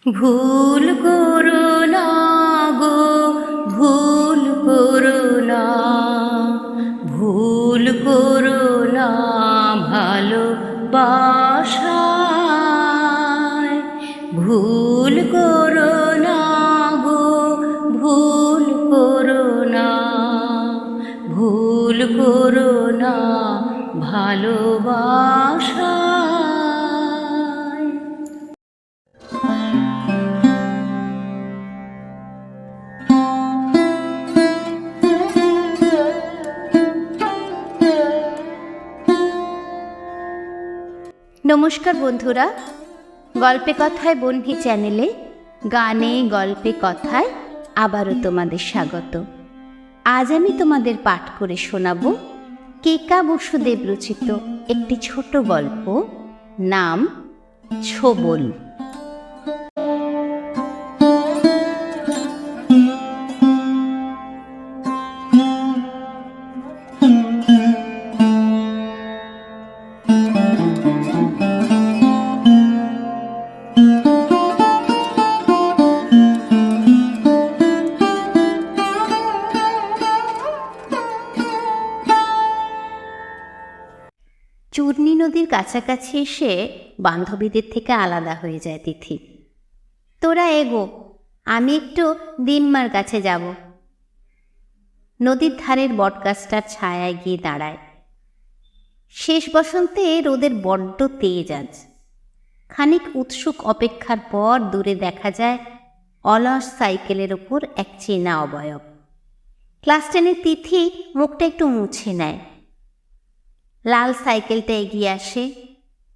ভুল করো না গো, ভুল করো না, ভুল করো না ভালোবাসায়। ভুল করো না গো, ভুল করো না, ভুল করো না ভালোবাসায়। নমস্কার বন্ধুরা, গল্পে কথায় বন্ধি চ্যানেলে গানে গল্পে কথায় আবারও তোমাদের স্বাগত। আজ আমি তোমাদের পাঠ করে শোনাব কেকা বসুদেব রচিত একটি ছোট গল্প, নাম ছোবল। চূর্ণী নদীর কাছাকাছি এসে বান্ধবীদের থেকে আলাদা হয়ে যায় তিথি। তোরা এগো, আমি একটু দিম্মার কাছে যাব। নদীর ধারের বটগাছটার ছায়ায় গিয়ে দাঁড়ায়। শেষ বসন্তে রোদের বড্ড তেজ আজ। খানিক উৎসুক অপেক্ষার পর দূরে দেখা যায় অলস সাইকেলের ওপর এক চেনা অবয়ব। ক্লাস 10-এর তিথি মুখটা একটু মুছে নেয়। লাল সাইকেলটা এগিয়ে আসে।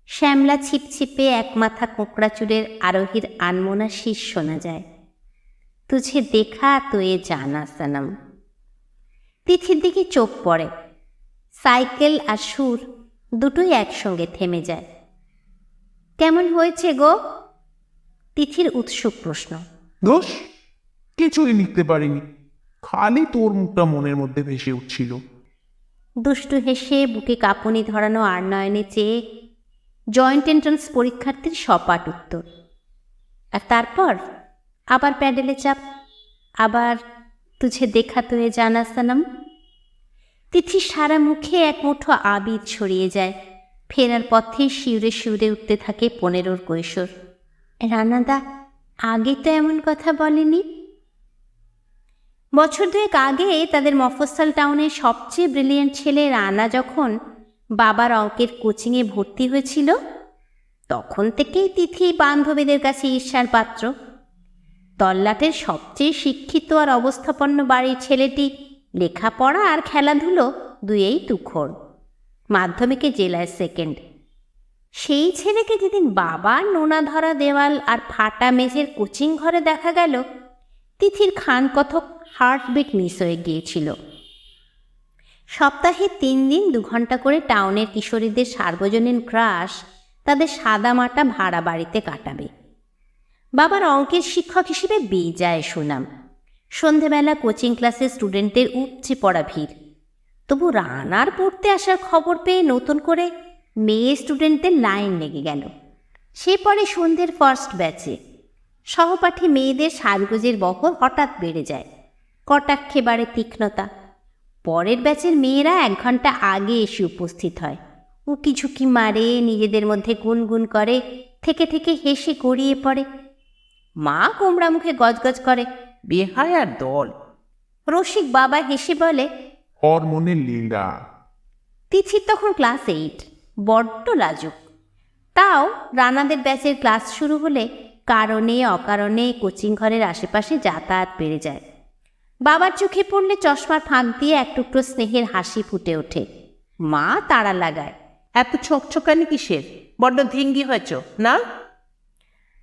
শ্যামলা ছিপছিপে একমাথা কোঁকড়া চুলের আরোহীর আনমোনা শীষ শোনা যায়। তুঝে দেখা তো এ জানা সনম। তিথির দিকে চোখ পড়ে। সাইকেল আর সুর দুটোই একসঙ্গে থেমে যায়। কেমন হয়েছে গো? তিথির উৎসুক প্রশ্ন। দোষ কিছুই লিখতে পারিনি, খালি তোর মুখটা মনের মধ্যে ভেসে উঠছিল। দুষ্টু হেসে বুকে কাঁপুনি ধরানো আর নয়নে চেয়ে জয়েন্ট এন্ট্রান্স পরীক্ষার্থীর সপাট উত্তর। আর তারপর আবার প্যাডেলে চাপ, আবার তুঝে দেখা তো এ জানা সনম। তিথির সারা মুখে এক মুঠো আবির ছড়িয়ে যায়। ফেরার পথে শিউরে শিউরে উঠতে থাকে 15-র কৈশোর। রানাদা আগে তো এমন কথা বলেনি। বছর দুয়েক আগে তাদের মফস্বল টাউনের সবচেয়ে ব্রিলিয়েন্ট ছেলে রানা যখন বাবার অঙ্কের কোচিংয়ে ভর্তি হয়েছিল, তখন থেকেই তিথি বান্ধবীদের কাছে ঈর্ষার পাত্র। তল্লাটের সবচেয়ে শিক্ষিত আর অবস্থাপন্ন বাড়ির ছেলেটি লেখাপড়া আর খেলাধুলো দুয়েই তুখর। মাধ্যমিকে জেলায় সেকেন্ড। সেই ছেলেকে যেদিন বাবার নোনা ধরা দেওয়াল আর ফাটা মেঝের কোচিং ঘরে দেখা গেল, তিথির খান কথক হার্টবিট মিস হয়ে গিয়েছিল। সপ্তাহে 3 দিন 2 ঘন্টা করে টাউনের কিশোরীদের সার্বজনীন ক্রাশ তাদের সাদামাটা ভাড়া বাড়িতে কাটাবে। বাবার অঙ্কের শিক্ষক হিসেবে বেজায় সুনাম। সন্ধেবেলা কোচিং ক্লাসে স্টুডেন্টদের উপচে পড়া ভিড়। তবু রানার পড়তে আসার খবর পেয়ে নতুন করে মেয়ে স্টুডেন্টদের লাইন লেগে গেল। সে পরে সন্ধ্যের ফার্স্ট ব্যাচে। সহপাঠী মেয়েদের সাজগোজের বহর হঠাৎ বেড়ে যায়। কটাক্ষে বাড়ে তীক্ষ্ণতা। পরের ব্যাচের মেয়েরা 1 ঘন্টা আগে এসে উপস্থিত হয়। উকি ঝুঁকি মারে, নিজেদের মধ্যে গুনগুন করে, থেকে থেকে হেসে গড়িয়ে পড়ে। মা কোমড়া মুখে গজগজ করে, বেহায়ার দল। রসিক বাবা হেসে বলে, হরমোনের লীলা। তিথির তখন ক্লাস 8, বড্ড লাজুক। তাও রানাদের ব্যাচের ক্লাস শুরু হলে কারণে অকারণে কোচিং ঘরের আশেপাশে যাতায়াত বেড়ে যায়। বাবার চোখে পড়লে চশমার ফাঁক দিয়ে এক টুকরো স্নেহের হাসি ফুটে ওঠে। মা তাড়া লাগায়, এত ছোকছোকানি কিসের? বড্ড ধিঙ্গি হয়েছ না?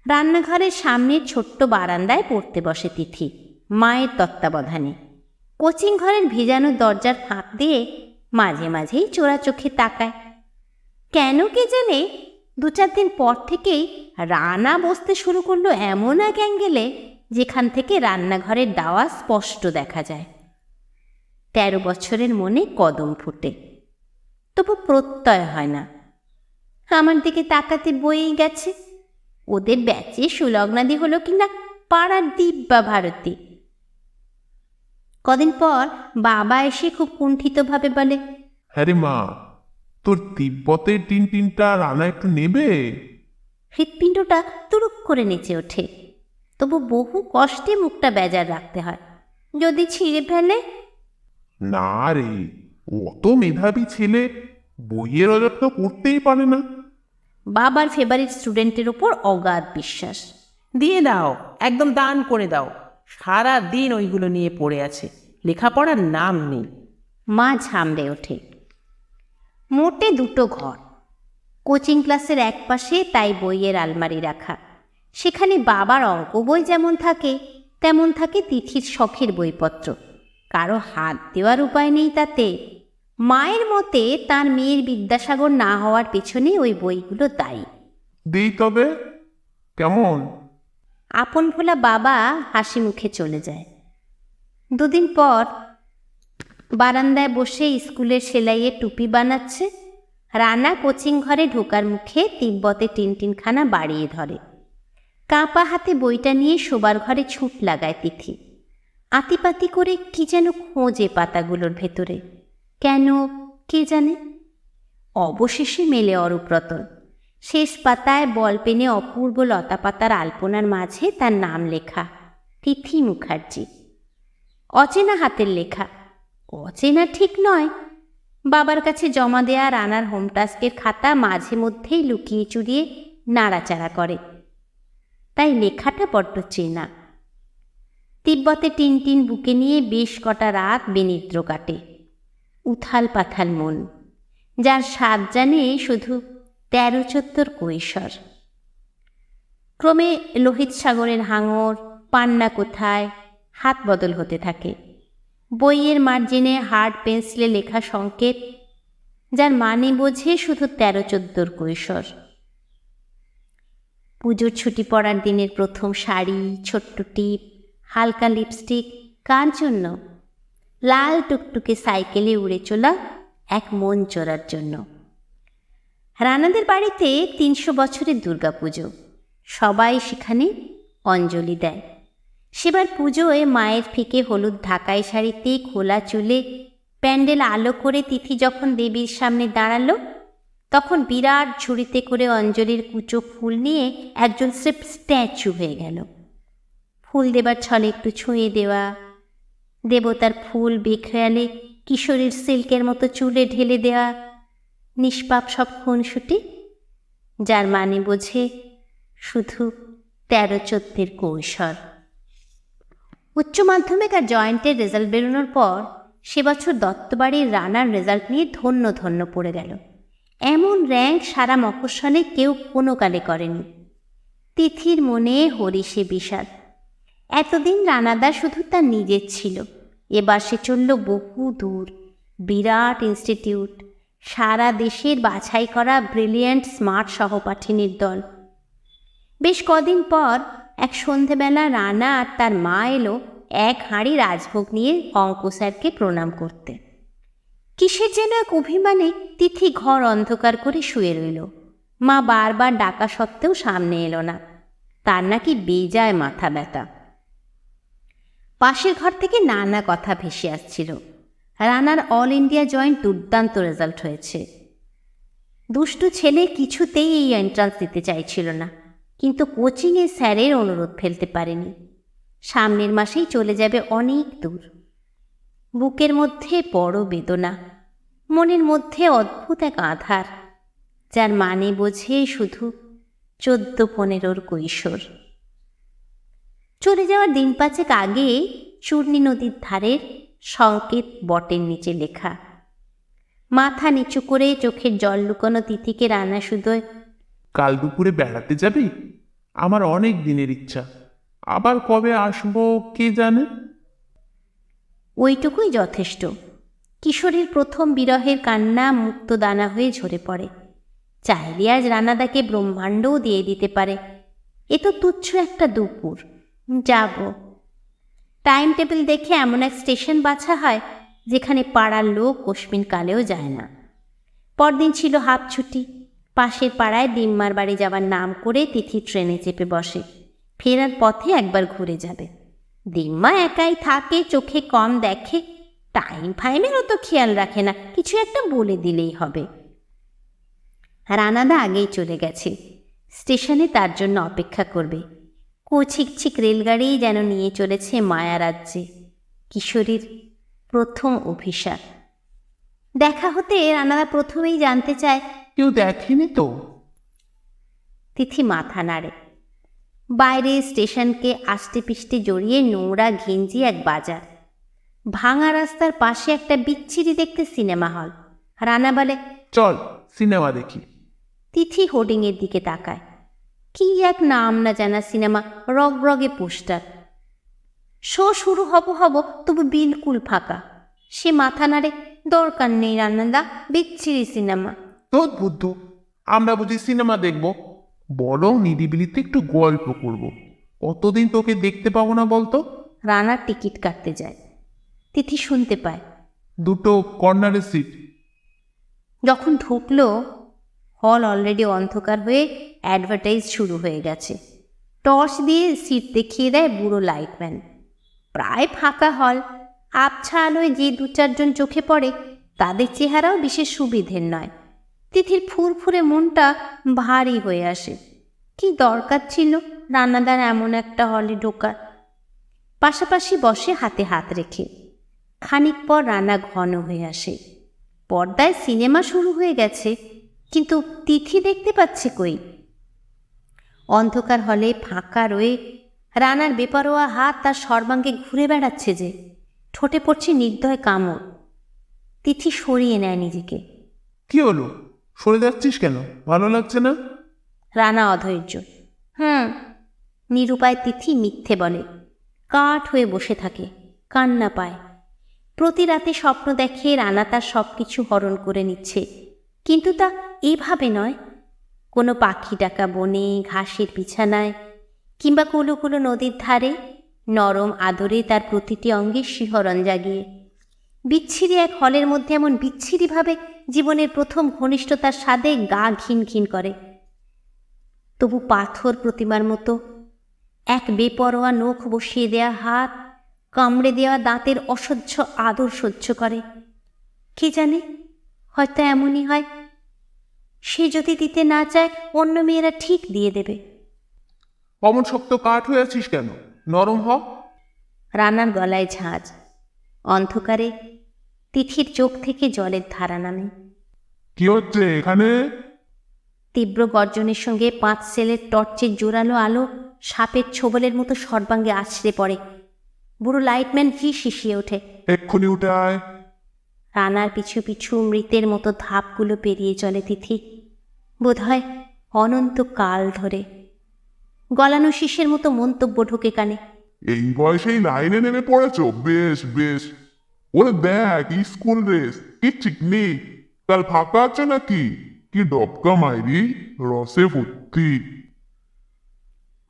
রান্নাঘরের সামনের ছোট্ট বারান্দায় পড়তে বসে তিথি, মায়ের তত্ত্বাবধানে। কোচিং ঘরের ভিজানো দরজার ফাঁক দিয়ে মাঝে মাঝেই চোরা চোখে তাকায়। কেন কে জানে 2-4 দিন পর থেকেই রানা বসতে শুরু করলো এমন এক অ্যাঙ্গেলে যেখান থেকে রান্নাঘরের দাওয়া স্পষ্ট দেখা যায়। 13 বছরের মনে কদম ফুটে, তবু প্রত্যয় হয় না। আমার দিকে তাকাতে বয়েই গেছে। ওদের ব্যাচে সুলগ্নাদি হলো কিনা পাড়ার দিব্যা ভারতী। কদিন পর বাবা এসে খুব কুণ্ঠিতভাবে বলে, হ্যাঁ রে মা, তোর তিব্বতের টিনটিনটা রানা একটু নেবে? হৃৎপিণ্ডটা তুরুক করে নেচে ওঠে। তবু বহু কষ্টে মুখটা বেজার রাখতে হয়, যদি ছিঁড়ে ফেলে। না রে, অত মেধাবী ছেলে বইয়ের অযত্ন করতেই পারে না। বাবার ফেভারিট স্টুডেন্টের ওপর অগাধ বিশ্বাস। দিয়ে দাও, একদম দান করে দাও। সারা দিন ওইগুলো নিয়ে পড়ে আছে, লেখাপড়ার নাম নেই। মা ঝামড়ে ওঠে। মোটে দুটো ঘর, কোচিং ক্লাসের এক পাশে তাই বইয়ের আলমারি রাখা। সেখানে বাবার অঙ্ক বই যেমন থাকে তেমন থাকে তিথির শখের বইপত্র। কারো হাত দেওয়ার উপায় নেই তাতে। মায়ের মতে তার মেয়ের বিদ্যাসাগর না হওয়ার পেছনে ওই বইগুলো দায়ী। দেই তবে কেমন? আপন ভোলা বাবা হাসি মুখে চলে যায়। দুদিন পর বারান্দায় বসে স্কুলের সেলাইয়ের টুপি বানাচ্ছে। রানা কোচিং ঘরে ঢোকার মুখে তিব্বতে টিনটিনখানা বাড়িয়ে ধরে। কাঁপা হাতে বইটা নিয়ে শোবার ঘরে ছুট লাগায় তিথি। আতিপাতি করে কি যেন খোঁজে পাতাগুলোর ভেতরে, কেন কে জানে। অবশেষে মেলে অরূপরতন। শেষ পাতায় বল পেনে অপূর্ব লতাপাতার আলপনার মাঝে তার নাম লেখা, তিথি মুখার্জি। অচেনা হাতের লেখা। অচেনা ঠিক নয়, বাবার কাছে জমা দেয়া রানার হোম টাস্কের খাতা মাঝে মধ্যেই লুকিয়ে চুরিয়ে নাড়াচাড়া করে, তাই লেখাটা বড্ড চেনা। তিব্বতে টিনটিন বুকে নিয়ে বেশ কটা রাত বেনিদ্র কাটে। উথাল পাথাল মন, যার স্বাদ জানে শুধু 13-14 কৈশোর। ক্রমে লোহিত সাগরের হাঙর, পান্না কোথায়, হাত বদল হতে থাকে। বইয়ের মার্জিনে হার্ড পেন্সিলে লেখা সংকেত, যার মানে বোঝে শুধু 13-14 কৈশোর। পুজোর ছুটি পড়ার দিনের প্রথম শাড়ি, ছোট্ট টিপ, হালকা লিপস্টিক, কার জন্য? লাল টুকটুকে সাইকেলে উড়ে চলা এক মন চোরার জন্য। রানাদের বাড়িতে 300 বছরের দুর্গাপুজো। সবাই সেখানে অঞ্জলি দেয়। সেবার পুজোয় মায়ের ফিকে হলুদ ঢাকাই শাড়িতে খোলা চুলে প্যান্ডেল আলো করে তিথি যখন দেবীর সামনে দাঁড়ালো, তখন বিরাট ঝুড়িতে করে অঞ্জলির কুচো ফুল নিয়ে একজন স্রেফ স্ট্যাচু হয়ে গেল। ফুল দেবার ছলে একটু ছুঁয়ে দেওয়া, দেবতার ফুল বেখেয়ালে কিশোরীর সিল্কের মতো চুলে ঢেলে দেওয়া, নিষ্পাপ সব খুনসুটি, যার মানে বোঝে শুধু 13-14 কৈশোর। উচ্চ মাধ্যমিক আর জয়েন্টের রেজাল্ট বেরোনোর পর সে বছর দত্তবাড়ির রানার রেজাল্ট নিয়ে ধন্য ধন্য পড়ে গেল। এমন র্যাঙ্ক সারা মফস্বলে কেউ কোনো কালে করেনি। তিথির মনে হরিষে বিষাদ। এতদিন রানাদা শুধু তার নিজের ছিল, এবার সে চলল বহু দূর, বিরাট ইনস্টিটিউট, সারা দেশের বাছাই করা ব্রিলিয়ান্ট স্মার্ট সহপাঠিনীর দল। বেশ কদিন পর এক সন্ধেবেলা রানা আর তার মা এলো এক হাঁড়ি রাজভোগ নিয়ে অঙ্ক স্যারকে প্রণাম করতে। কিসের যেন এক অভিমানে তিথি ঘর অন্ধকার করে শুয়ে রইল। মা বারবার ডাকা সত্ত্বেও সামনে এলো না। তার নাকি বেজায় মাথা ব্যথা। পাশের ঘর থেকে নানা কথা ভেসে আসছিল। রানার অল ইন্ডিয়া জয়েন্ট দুর্দান্ত রেজাল্ট হয়েছে। দুষ্টু ছেলে কিছুতেই এই এন্ট্রান্স দিতে চাইছিল না, কিন্তু কোচিংয়ে স্যারের অনুরোধ ফেলতে পারেনি। সামনের মাসেই চলে যাবে অনেক দূর। বুকের মধ্যে বড় বেদনা, মনের মধ্যে অদ্ভুত এক আধার, যার মানে বোঝে শুধু 14-15 কৈশোর। চলে যাওয়ার দিন পাঁচেক আগে চূর্ণী নদীর ধারের সংকেত বটের নিচে লেখা। মাথা নিচু করে চোখের জল লুকানো তিথিকে রানা শুধোয়, কাল দুপুরে বেড়াতে যাবি? আমার অনেক দিনের ইচ্ছা, আবার কবে আসবো কে জানে। ওইটুকুই যথেষ্ট। কিশোরীর প্রথম বিরহের কান্না মুক্ত দানা হয়ে ঝরে পড়ে। চাইলে আজ রানাদাকে ব্রহ্মাণ্ডও দিয়ে দিতে পারে। এ তো তুচ্ছ একটা দুপুর, যাব। টাইম টেবিল দেখে এমন এক স্টেশন বাছা হয় যেখানে পাড়ার লোক কস্মিন কালেও যায় না। পরদিন ছিল হাফ ছুটি। পাশের পাড়ায় ডিম্মার বাড়ি যাবার নাম করে তিথি ট্রেনে চেপে বসে। ফেরার পথে একবার ঘুরে যাবে। ডিম্মা একাই থাকে, চোখে কম দেখে, টাইম ফাইমের অত খেয়াল রাখে না, কিছু একটা বলে দিলেই হবে। রানাদা আগেই চলে গেছে, স্টেশনে তার জন্য অপেক্ষা করবে। কোছিকছিক রেলগাড়ি যেন নিয়ে চলেছে মায়া রাজ্যে। কিশোরীর প্রথম অভিশাপ। দেখা হতে রানাদা প্রথমেই জানতে চায়, কেউ দেখেনি তো? তিথি মাথা নাড়ে। বাইরে স্টেশনকে আষ্টে পিষ্টে জড়িয়ে নোংরা ঘিঞ্জি এক বাজার, ভাঙা রাস্তার পাশে একটা বিচ্ছিরি দেখতে সিনেমা হল। রানা বলে, চল সিনেমা দেখি। তিথি হোর্ডিংয়ের দিকে তাকায়। কি এক নাম না জানা সিনেমা, রগরগে পোস্টার। শো শুরু হব তবু বিলকুল ফাঁকা। সে মাথা নাড়ে, দরকার নেই রানাদা, বিচ্ছিরি সিনেমা। তোর বুদ্ধু, আমরা বুঝি সিনেমা দেখব? বরং নিরিবিলিতে একটু গল্প করব। কতদিন তোকে দেখতে পাবো না বলতো? রানার টিকিট কাটতে যায়। তিথি শুনতে পায়, দুটো কর্নারের সিট। যখন ঢুকলো, হল অলরেডি অন্ধকার হয়ে অ্যাডভার্টাইজ শুরু হয়ে গেছে। টর্চ দিয়ে সিট দেখিয়ে দেয় বুড়ো লাইটম্যান। প্রায় ফাঁকা হল। আবছা আলোয় যে 2-4 জন চোখে পড়ে, তাদের চেহারাও বিশেষ সুবিধের নয়। তিথির ফুরফুরে মনটা ভারী হয়ে আসে। কি দরকার ছিল রানাদার এমন একটা হলে ঢোকার? পাশাপাশি বসে হাতে হাত রেখে। খানিক পর রানা ঘন হয়ে আসে। পর্দায় সিনেমা শুরু হয়ে গেছে, কিন্তু তিথি দেখতে পাচ্ছে কই? অন্ধকার হলে ফাঁকা রয়ে রানার বেপরোয়া হাত তার সর্বাঙ্গে ঘুরে বেড়াচ্ছে যে, ঠোঁটে পড়ছে নির্দয় কামড়। তিথি সরিয়ে নেয় নিজেকে। কি হলো, সরে যাচ্ছিস কেন? ভালো লাগছে না? রানা অধৈর্য। নিরুপায় তিথি মিথ্যে বলে। কাঠ হয়ে বসে থাকে, কান্না পায়। প্রতি রাতে স্বপ্ন দেখে রানা তার সব কিছু হরণ করে নিচ্ছে, কিন্তু তা এভাবে নয়। কোনো পাখি ডাকা বনে, ঘাসের বিছানায়, কিংবা কুলো কুলো নদীর ধারে, নরম আদরে তার প্রতিটি অঙ্গে শিহরণ জাগিয়ে। বিচ্ছিরি এক হলের মধ্যে এমন বিচ্ছিরিভাবে জীবনের প্রথম ঘনিষ্ঠতার স্বাদে গা ঘিন ঘিন করে। তবু পাথর প্রতিমার মতো এক বেপরোয়া নখ বসিয়ে দেয়া হাত, কামড়ে দেওয়া দাঁতের অসহ্য আদর সহ্য করে। কে জানে, হয়তো এমনই হয়। সে যদি দিতে না চায়, অন্য মেয়েরা ঠিক দিয়ে দেবে। অমন শক্ত কাঠ হয়ে আছিস কেন? নরম হ। রানার গলায় ঝাঁঝ। অন্ধকারে তিথির চোখ থেকে জলের ধারা নামে। কি হচ্ছে এখানে? তীব্র গর্জনের সঙ্গে 5 সেলের টর্চের জোরালো আলো সাপের ছোবলের মতো সর্বাঙ্গে আছড়ে পড়ে। বুড়ো লাইটম্যান শিশিয়ে ওঠে। এক্ষুনি উঠে আয়। রানার পিছু পিছু মৃতের মতো ধাপগুলো পেরিয়ে চলে তিথি, বোধহয় অনন্তকাল ধরে। গলানো শীষের মতো মন্তব্য ঢোকে কানে। এই বয়সেই লাইনে নেমে পড়েছো? বেশ বেশ। ওরে দেখ, স্কুল ড্রেস কি ঠিক নেই। কাল ফাঁকা আছে নাকি? কি ডবকা মাইরি, রসে ভর্তি।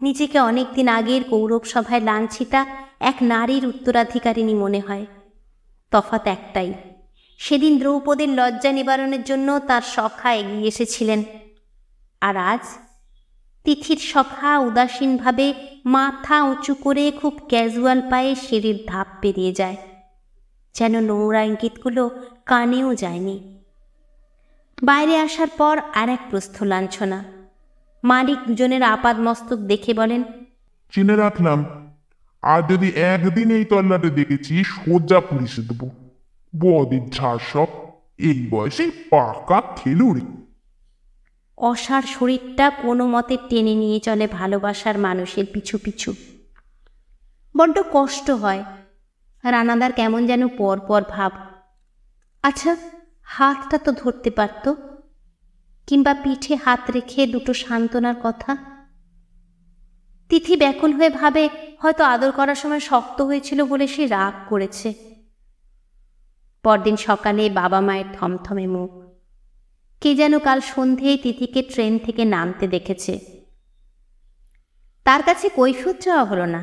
নিজেকে অনেকদিন আগের কৌরব সভায় লাঞ্ছিতা এক নারীর উত্তরাধিকারিণী মনে হয়। তফাৎ একটাই, সেদিন দ্রৌপদীর লজ্জা নিবারণের জন্য তার সখা এগিয়ে এসেছিলেন। আর আজ তিথির সখা উদাসীনভাবে মাথা উঁচু করে খুব ক্যাজুয়াল পায়ে সিঁড়ির ধাপ পেরিয়ে যায়, যেন নোংরা ইঙ্গিতগুলো কানেও যায়নি। বাইরে আসার পর আর এক প্রস্থ লাঞ্ছনা। মালিক দুজনের আপাদ মস্তক দেখে বলেন, চিনে রাখলাম। আর যদি একদিন এই তল্লাটে দেখেছি, সোজা পুলিশে দেবো। বদির ঝাড় সব, এই বয়সে পাকা খেলুড়ি। অসার শরীরটা কোনো মতে টেনে নিয়ে চলে ভালোবাসার মানুষের পিছু পিছু। বড্ড কষ্ট হয়। রানাদার কেমন যেন পর ভাব। আচ্ছা, হাতটা তো ধরতে পারত, কিংবা পিঠে হাত রেখে দুটো সান্ত্বনার কথা। তিথি ব্যাকুল হয়ে ভাবে, হয়তো আদর করার সময় শক্ত হয়েছিল বলে সে রাগ করেছে। পরদিন সকালে বাবা মায়ের থমথমে মুখ। কে যেন কাল সন্ধেয় তিথিকে ট্রেন থেকে নামতে দেখেছে। তার কাছে কৈফিয়ত চাওয়া হলো না।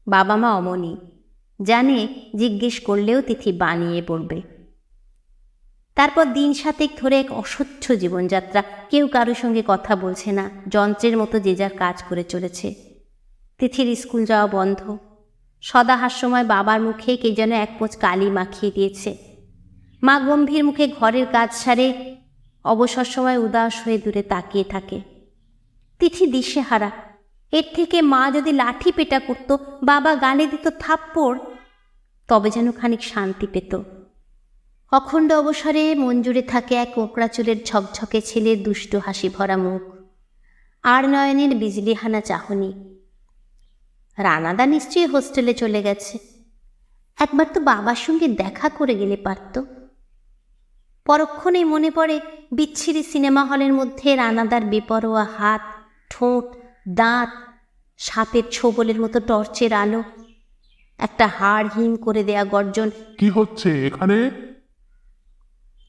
বাবা মা অমনি, জানে জিজ্ঞেস করলেও তিথি বানিয়ে পড়বে। তারপর দিন 7 ধরে এক অসহ্য জীবনযাত্রা। কেউ কারোর সঙ্গে কথা বলছে না, যন্ত্রের মতো যে যার কাজ করে চলেছে। তিথির স্কুল যাওয়া বন্ধ। সদা হাস্যময় বাবার মুখে কে যেন এক পোঁচ কালি মাখিয়ে দিয়েছে। মা গম্ভীর মুখে ঘরের কাজ সারে অবসর সময় উদাস হয়ে দূরে তাকিয়ে থাকে। তিথি দিশেহারা। এর থেকে মা যদি লাঠি পেটা করত, বাবা গালে দিত থাপ্পড়, তবে যেন খানিক শান্তি পেত। অখণ্ড অবসরে মন জুড়ে থাকে এক কোকড়া চুলের ঝকঝকে ছেলের দুষ্টু হাসি ভরা মুখ, আর নয়নের বিজলিহানা চাহনি। রানাদা নিশ্চয়ই হোস্টেলে চলে গেছে। একবার তো বাবার সঙ্গে দেখা করে গেলে পারত। পরক্ষণেই মনে পড়ে বিচ্ছিরি সিনেমা হলের মধ্যে রানাদার বেপরোয়া হাত, ঠোঁট, দাঁত, সাপের ছোবলের মতো টর্চের আলো, একটা হাড় হিম করে দেয়া গর্জন। কি হচ্ছে এখানে?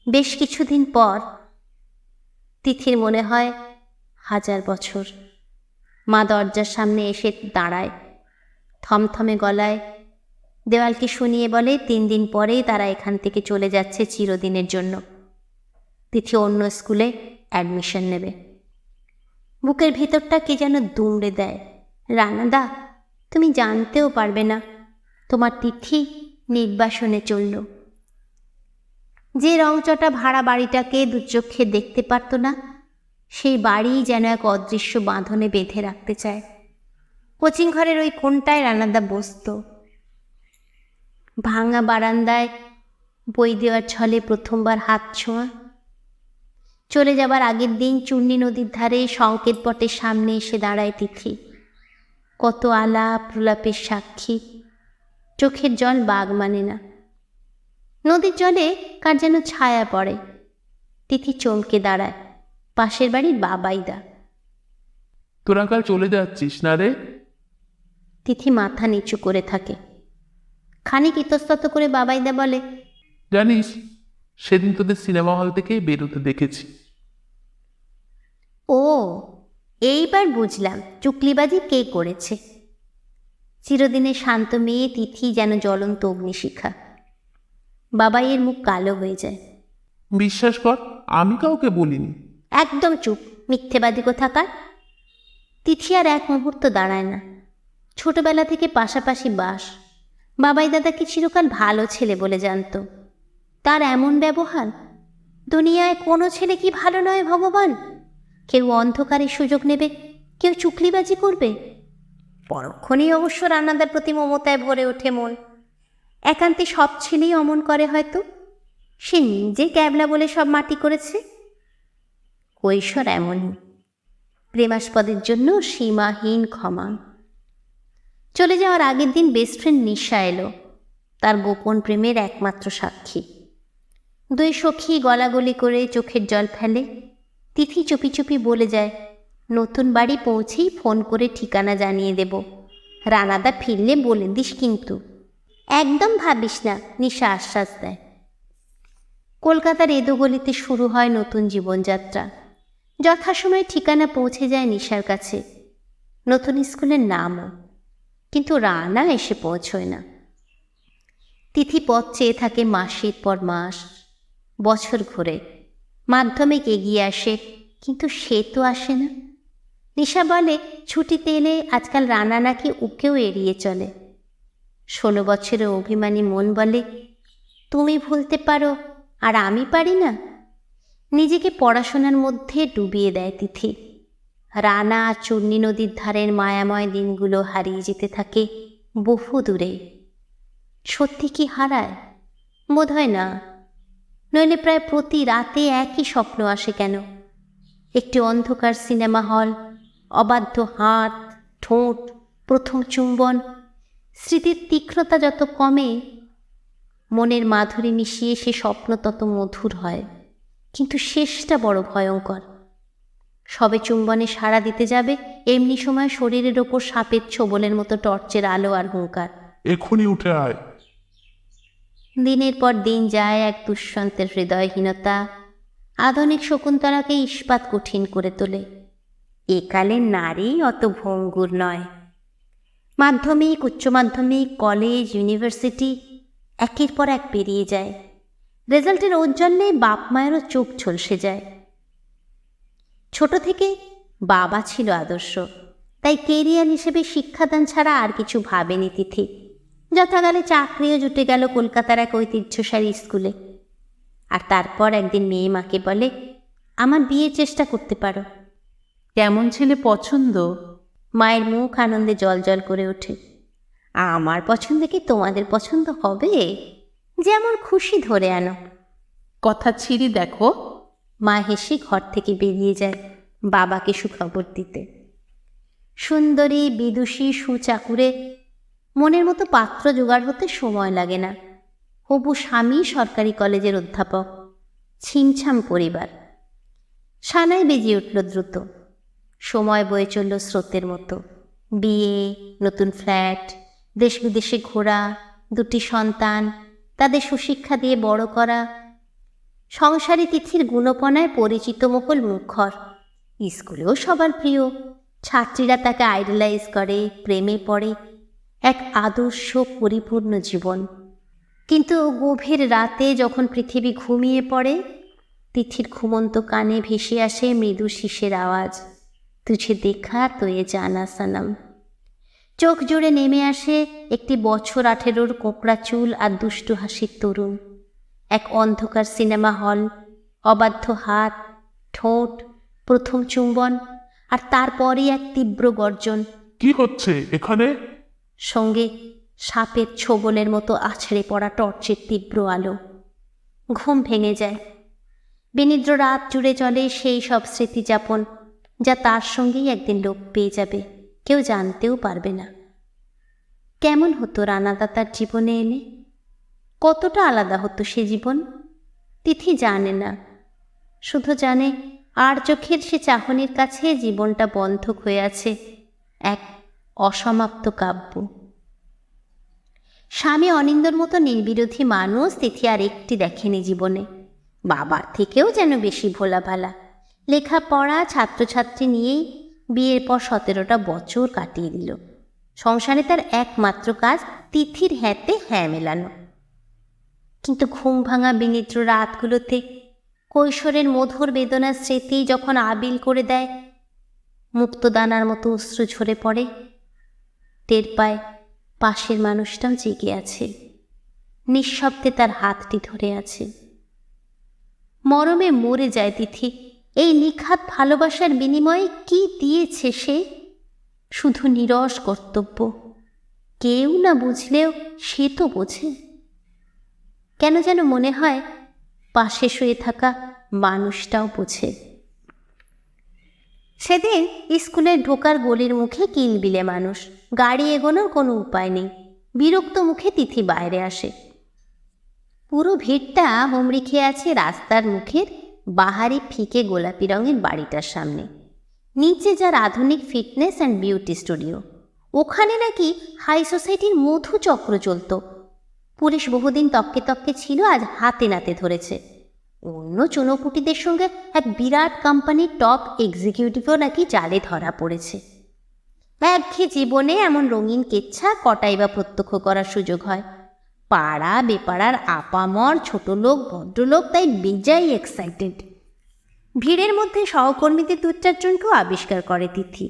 বেশ কিছুদিন পর তিথির মনে হয় 1000 বছর। মা দরজার সামনে এসে দাঁড়ায়, থমথমে গলায় দেওয়ালকে শুনিয়ে বলে 3 দিন পরেই তারা এখান থেকে চলে যাচ্ছে চিরদিনের জন্য। তিথি অন্য স্কুলে অ্যাডমিশন নেবে। বুকের ভেতরটা কে যেন দুমড়ে দেয়। রানাদা, তুমি জানতেও পারবে না তোমার তিথি নির্বাসনে চলল। যে রংচটা ভাড়া বাড়িটাকে দুচক্ষে দেখতে পারত না, সেই বাড়ি যেন এক অদৃশ্য বাঁধনে বেঁধে রাখতে চায়। কোচিং ঘরের ওই কোণটায় রানাদা বসত। ভাঙা বারান্দায় বই দেওয়ার ছলে প্রথমবার হাত ছোঁয়া। চলে যাবার আগের দিন চূর্ণী নদীর ধারে সংকেত পটের সামনে এসে দাঁড়ায় তিথি। কত আলাপ প্রলাপের সাক্ষী। চোখের জল বাগ মানে না। নদীর জলে কার যেন ছায়া পড়ে। তিথি চমকে দাঁড়ায়। পাশের বাড়ির বাবাইদা। তোরা কাল চলে যাচ্ছিস না রে? তিথি মাথা নিচু করে থাকে। খানিক ইতস্তত করে বাবাইদা বলে, জানিস, সেদিন তোদের সিনেমা হল থেকে বেরোতে দেখেছি। ও, এইবার বুঝলাম চুকলিবাজি কে করেছে। চিরদিনের শান্ত মেয়ে তিথি যেন জ্বলন্ত অগ্নিশিখা। বাবাইয়ের মুখ কালো হয়ে যায়। বিশ্বাস কর, আমি কাউকে বলিনি। একদম চুপ, মিথ্যেবাদী কোথাকার। তিথি আর এক মুহূর্ত দাঁড়ায় না। ছোটবেলা থেকে পাশাপাশি বাস। বাবাই দাদাকে চিরকাল ভালো ছেলে বলে জানত। তার এমন ব্যবহার, দুনিয়ায় কোনো ছেলে কি ভালো নয় ভগবান? কেউ অন্ধকারের সুযোগ নেবে, কেউ চুকলিবাজি করবে। পরক্ষণেই অবশ্য রানাদার প্রতি মমতায় ভরে ওঠে মন। একান্তে সব ছেলেই অমন করে হয়তো। সে নিজে ক্যাবলা বলে সব মাটি করেছে। কৈশোর এমনই, প্রেমাস্পদের জন্য সীমাহীন ক্ষমা। চলে যাওয়ার আগের দিন বেস্ট ফ্রেন্ড নিশা এলো, তার গোপন প্রেমের একমাত্র সাক্ষী। 2 সখী গলাগলি করে চোখের জল ফেলে। তিথি চুপি চুপি বলে যায়, নতুন বাড়ি পৌঁছেই ফোন করে ঠিকানা জানিয়ে দেব। রানাদা ফিরলে বলে দিস কিন্তু। একদম ভাবিস না, নিশা আশ্বাস দেয়। কলকাতার এদোগলিতে শুরু হয় নতুন জীবনযাত্রা। যথাসময়ে ঠিকানা পৌঁছে যায় নিশার কাছে, নতুন স্কুলের নামও। কিন্তু রানা এসে পৌঁছয় না। তিথি পথ চেয়ে থাকে মাসের পর মাস, বছর ঘুরে। মাধ্যমিক এগিয়ে আসে, কিন্তু সে তো আসে না। নিশা বলে ছুটিতে এলে আজকাল রানা নাকি ওকেও এড়িয়ে চলে। 16 বছরের অভিমানী মন বলে, তুমি ভুলতে পারো আর আমি পারি না। নিজেকে পড়াশোনার মধ্যে ডুবিয়ে দেয় তিথি। রানা চূর্ণী নদীর ধারের মায়াময় দিনগুলো হারিয়ে যেতে থাকে বহু দূরে। সত্যি কি হারায়? বোধহয় না। নইলে প্রায় প্রতি রাতে একই স্বপ্ন আসে কেন? একটি অন্ধকার সিনেমা হল, অবাধ্য হাত, ঠোঁট, প্রথম চুম্বন। স্মৃতির তীক্ষ্ণতা যত কমে, মনের মাধুরী মিশিয়ে সে স্বপ্ন তত মধুর হয়। কিন্তু শেষটা বড় ভয়ঙ্কর। সবে চুম্বনে সাড়া দিতে যাবে, এমনি সময় শরীরের ওপর সাপের ছোবলের মতো টর্চের আলো আর হুঙ্কার। এক্ষুনি উঠে আয়। দিনের পর দিন যায় এক দুঃসন্তের হৃদয়হীনতা। আধুনিক শকুন্তলাকে ইস্পাত কঠিন করে তোলে। একালের নারী অত ভঙ্গুর নয়। মাধ্যমিক, উচ্চ মাধ্যমিক, কলেজ, ইউনিভার্সিটি একের পর এক পেরিয়ে যায়। রেজাল্টের ঔজ্জ্বল্যে বাপ মায়েরও চোখ ঝলসে যায়। ছোট থেকে বাবা ছিল আদর্শ, তাই কেরিয়ার হিসেবে শিক্ষাদান ছাড়া আর কিছু ভাবেনি তিথি। যথাকালে চাকরিও জুটে গেল কলকাতার এক ঐতিহ্যশালী স্কুলে। আর তারপর একদিন মেয়ে মাকে বলে, আমার বিয়ের চেষ্টা করতে পারো। কেমন ছেলে পছন্দ? মায়ের মুখ আনন্দে জল করে ওঠে। আমার পছন্দ কি তোমাদের পছন্দ হবে? যেমন খুশি ধরে আনো। কথা ছিঁড়ি দেখো। মা হেসে ঘর থেকে বেরিয়ে যায় বাবাকে সুখবর দিতে। সুন্দরী, বিদুষী, সুচাকুরে মনের মতো পাত্র জোগাড় হতে সময় লাগে না। হবু স্বামী সরকারি কলেজের অধ্যাপক, ছিমছাম পরিবার। সানাই বেজে উঠল দ্রুত। সময় বয়ে চলল স্রোতের মতো। বিয়ে, নতুন ফ্ল্যাট, দেশ বিদেশে ঘোরা, 2টি সন্তান, তাদের সুশিক্ষা দিয়ে বড় করা। সংসারী তিথির গুণপনায় পরিচিত মহল মুখর। স্কুলেও সবার প্রিয়। ছাত্রীরা তাকে আইডলাইজ করে, প্রেমে পড়ে। এক আদর্শ পরিপূর্ণ জীবন। কিন্তু গভীর রাতে যখন পৃথিবী ঘুমিয়ে পড়ে, তিথির ঘুমন্ত কানে ভেসে আসে মৃদু শিশের আওয়াজ, তুঝে দেখা তো এ জানা সনম। চোখ জুড়ে নেমে আসে একটি বছর 18 কোঁকড়া চুল আর দুষ্টু হাসির তরুণ। এক অন্ধকার সিনেমা হল, অবাধ্য হাত, ঠোঁট, প্রথম চুম্বন, আর তারপরই এক তীব্র গর্জন। কি হচ্ছে এখানে? সঙ্গে সাপের ছোবলের মতো আছড়ে পড়া টর্চের তীব্র আলো। ঘুম ভেঙে যায়। বিনিদ্র রাত জুড়ে চলে সেই সব স্মৃতিযাপন, যা তার সঙ্গেই একদিন লোপ পেয়ে যাবে, কেউ জানতেও পারবে না। কেমন হতো রানাদা তার জীবনে এলে? কতটা আলাদা হতো সে জীবন? তিথি জানে না, শুধু জানে আর চোখের সে চাহনির কাছে জীবনটা বন্ধক হয়ে আছে, এক অসমাপ্ত কাব্য। স্বামী অনিন্দর মতো নির্বিরোধী মানুষ তিথি আর একটি দেখেনি জীবনে। বাবার থেকেও যেন বেশি ভোলা ভালা। লেখাপড়া, ছাত্রছাত্রী নিয়েই বিয়ের পর 17টা বছর কাটিয়ে দিল। সংসারে তার একমাত্র কাজ তিথির হ্যাঁতে হ্যাঁ মেলানো। কিন্তু ঘুম ভাঙা বিনিদ্র রাতগুলোতে কৈশোরের মধুর বেদনার স্মৃতি যখন আবিল করে দেয়, মুক্তদানার মতো অশ্রু ঝরে পড়ে, টের পায় পাশের মানুষটাও জেগে আছে, নিঃশব্দে তার হাতটি ধরে আছে। মরমে মরে যায় তিথি। এই নিখাত ভালোবাসার বিনিময়ে কি দিয়েছে সে? শুধু নীরস কর্তব্য। কেউ না বুঝলেও সে তো বোঝে। কেন যেন মনে হয় পাশে শুয়ে থাকা মানুষটাও বোঝে। সেদিন স্কুলে ঢোকার গলির মুখে কিলবিলে মানুষ। গাড়ি এগোনোর কোনো উপায় নেই। বিরক্ত মুখে তিথি বাইরে আসে। পুরো ভিড়টা হুমড়ি খেয়ে আছে রাস্তার মুখের বাহারি ফিকে গোলাপি রঙের বাড়িটার সামনে। নিচে যার আধুনিক ফিটনেস অ্যান্ড বিউটি স্টুডিও, ওখানে নাকি হাই সোসাইটির মধুচক্র চলত। পুলিশ বহুদিন তককে তককে ছিল, আজ হাতে নাতে ধরেছে। অন্য চুনোপুটিদের সঙ্গে এক বিরাট কোম্পানির টপ এক্সিকিউটিভও নাকি জালে ধরা পড়েছে। একঘেয়ে জীবনে এমন রঙিন কেচ্ছা কটাই বা প্রত্যক্ষ করার সুযোগ হয়। পাড়া বেপাড়ার আপামর, ছোট লোক, ভদ্রলোক তাই বেজাই এক্সাইটেড। ভিড়ের মধ্যে সহকর্মীদের 2-4জনকেও আবিষ্কার করে তিথি।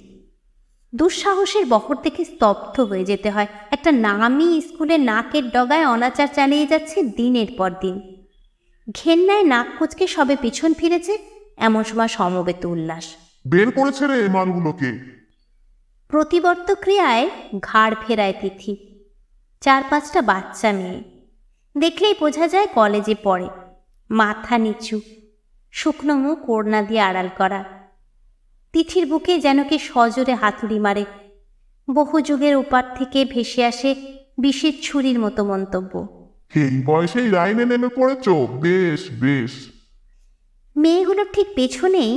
দুঃসাহসের বহর দেখে স্তব্ধ হয়ে যেতে হয়। একটা নামী স্কুলে নাকের ডগায় অনাচার চালিয়ে যাচ্ছে দিনের পর দিন। ঘেন্নায় নাক কুচকে সবে পিছন ফিরেছে, এমন সময় সমবেত উল্লাস। বের করেছে রে মালগুলোকে। প্রতিবর্ত ক্রিয়ায় ঘাড় ফেরায় তিথি। 4-5টা বাচ্চা মেয়ে। দেখলেই বোঝা যায় কলেজে পড়ে। মাথা নিচু, শুকনো মুখ ওড়না দিয়ে আড়াল করা। তিথির বুকে যেন কে সজোরে হাতুড়ি মারে। বহু যুগের ওপার থেকে ভেসে আসে বিষের ছুরির মতো মন্তব্য। এই বয়সেই লাইনে নেমে পড়েছ, বেশ বেশ। মেয়েগুলোর ঠিক পেছনেই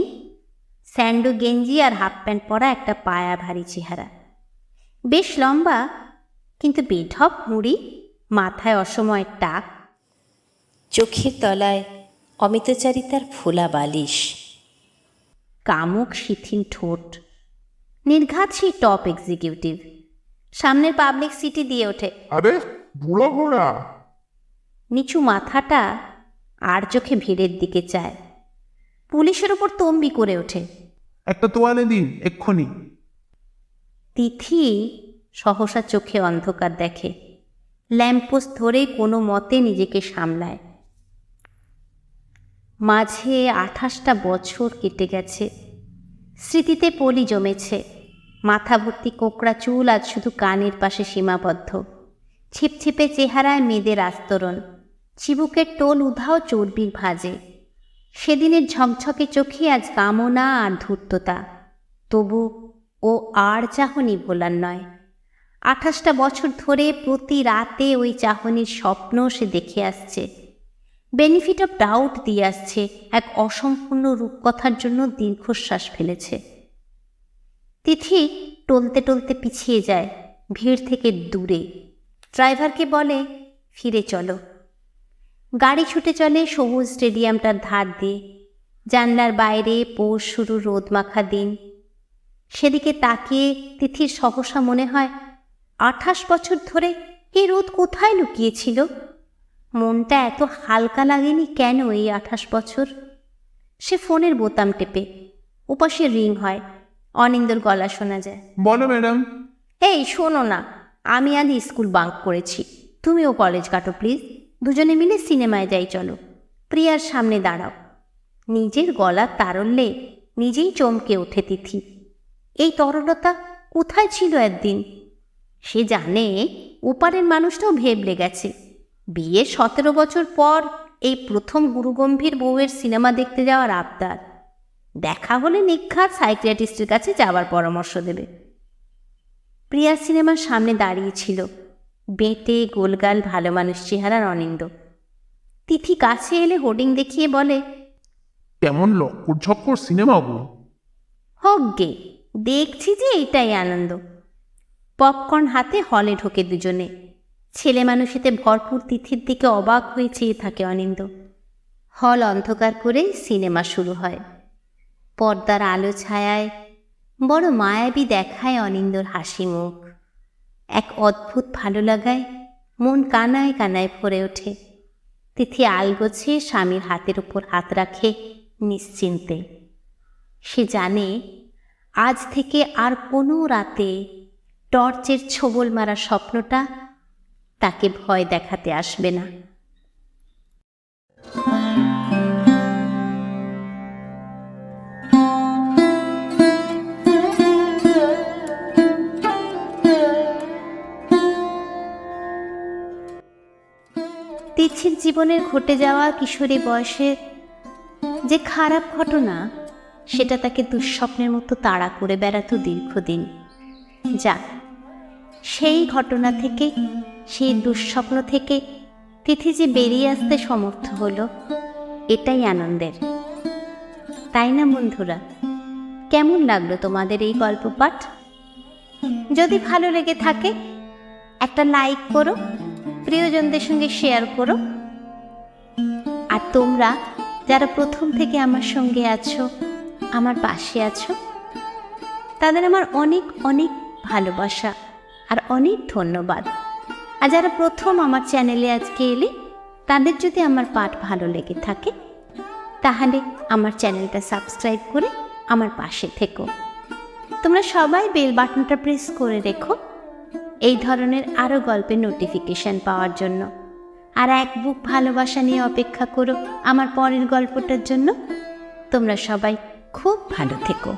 স্যান্ডো গেঞ্জি আর হাফ প্যান্ট পরা একটা পায়া ভারী চেহারা। বেশ লম্বা, কিন্তু বেঢপ মুড়ি, মাথায় অসময়ের টাক, চোখের তলায় অমিতচারিতার ফোলা বালিশ, কামুক শিথিল ঠোঁট। নির্ঘাত সেই টপ এক্সিকিউটিভ। সামনের পাবলিক সিটি দিয়ে ওঠে। আরে বুড়ো ঘোড়া। নিচু মাথাটা আর চোখে ভিড়ের দিকে চায়। পুলিশের ওপর তম্বি করে ওঠে। একটা তোয়ালে দিন এক্ষুনি। তিথি সহসা চোখে অন্ধকার দেখে, ল্যাম্পপোস্ট ধরে কোনো মতে নিজেকে সামলায়। মাঝে 28টা বছর কেটে গেছে, স্মৃতিতে পলি জমেছে। মাথা ভর্তি কোকড়া চুল আজ শুধু কানের পাশে সীমাবদ্ধ। ছিপছিপে চেহারায় মেয়েদের আস্তরণ, চিবুকের টোল উধাও চর্বির ভাঁজে। সেদিনের ঝকঝকে চোখে আজ কামনা আর ধূর্ততা। তবু ও আর চাহনি ভোলার নয়। 28টা বছর ধরে প্রতি রাতে ওই চাহনির স্বপ্ন সে দেখে আসছে। বেনিফিট অফ ডাউট দিয়ে আসছে, এক অসম্পূর্ণ রূপকথার জন্য দীর্ঘশ্বাস ফেলেছে। তিথি টলতে টলতে পিছিয়ে যায়, ভিড় থেকে দূরে। ড্রাইভারকে বলে, ফিরে চলো। গাড়ি ছুটে চলে সবুজ স্টেডিয়ামটার ধার দিয়ে। জানলার বাইরে পৌষ শুরু রোদমাখা দিন। সেদিকে তাকিয়ে তিথির সহসা মনে হয়, 28 বছর ধরে এই রোদ কোথায় লুকিয়েছিল? মনটা এত হালকা লাগেনি কেন এই 28 বছর? সে ফোনের বোতাম টেপে। ওপাশে রিং হয়, অনিন্দর গলা শোনা যায়। বলো ম্যাডাম। এই শোনো না, আমি আজ স্কুল বাঙ্ক করেছি, তুমিও কলেজ কাটো প্লিজ। দুজনে মিলে সিনেমায় যাই চলো। প্রিয়ার সামনে দাঁড়াও। নিজের গলার তারল্যে নিজেই চমকে ওঠে তিথি। এই তরলতা কোথায় ছিল একদিন? সে জানে ওপারের মানুষটাও ভেবলে গেছে। বিয়ে 17 বছর পর এই প্রথম গুরুগম্ভীর বউয়ের সিনেমা দেখতে যাওয়ার আবদার। দেখা হলে নিখাত সাইকিয়াট্রিস্টের কাছে যাওয়ার পরামর্শ দেবে। প্রিয়া সিনেমার সামনে দাঁড়িয়েছিল, বেঁটে গোলগাল ভালো মানুষ চেহারার অনিন্দ। তিথি কাছে এলে হোর্ডিং দেখিয়ে বলে, কেমন লক্কর ঝক্কর সিনেমা গো। হোক গে, দেখছি যে এটাই আনন্দ। পপকর্ন হাতে হলে ঢোকে দুজনে। ছেলে মানুষেতে ভরপুর তিথির দিকে অবাক হয়ে চেয়ে থাকে অনিন্দ। হল অন্ধকার করে সিনেমা শুরু হয়। পর্দার আলো ছায়ায় বড় মায়াবী দেখায় অনিন্দর হাসি মুখ। এক অদ্ভুত ভালো লাগায় মন কানায় কানায় ভরে ওঠে। তিথি আলগোছে স্বামীর হাতের উপর হাত রাখে নিশ্চিন্তে। সে জানে আজ থেকে আর কোনো রাতে টর্চের ছোবল মারা স্বপ্নটা তাকে ভয় দেখাতে আসবে না। তিথির জীবনের ঘটে যাওয়া কিশোরী বয়সে যে খারাপ ঘটনা, সেটা তাকে দুঃস্বপ্নের মতো তাড়া করে বেড়াতো দীর্ঘদিন। যাক, সেই ঘটনা থেকে, সেই দুঃস্বপ্ন থেকে তিথি যে বেরিয়ে আসতে সমর্থ হলো, এটাই আনন্দের, তাই না বন্ধুরা? কেমন লাগলো তোমাদের এই গল্প পাঠ? যদি ভালো লেগে থাকে একটা লাইক করো, প্রিয়জনদের সঙ্গে শেয়ার করো। আর তোমরা যারা প্রথম থেকে আমার সঙ্গে আছো, আমার পাশে আছো, তাদের আমার অনেক অনেক ভালোবাসা আর অনেক ধন্যবাদ। আর যারা প্রথম আমার চ্যানেলে আজকে এলে, তাদের যদি আমার পাঠ ভালো লেগে থাকে, তাহলে আমার চ্যানেলটা সাবস্ক্রাইব করে আমার পাশে থেকো। তোমরা সবাই বেল বাটনটা প্রেস করে রেখো এই ধরনের আরও গল্পের নোটিফিকেশান পাওয়ার জন্য। আর এক বুক ভালোবাসা নিয়ে অপেক্ষা করো আমার পরের গল্পটার জন্য। তোমরা সবাই খুব ভালো থেকো।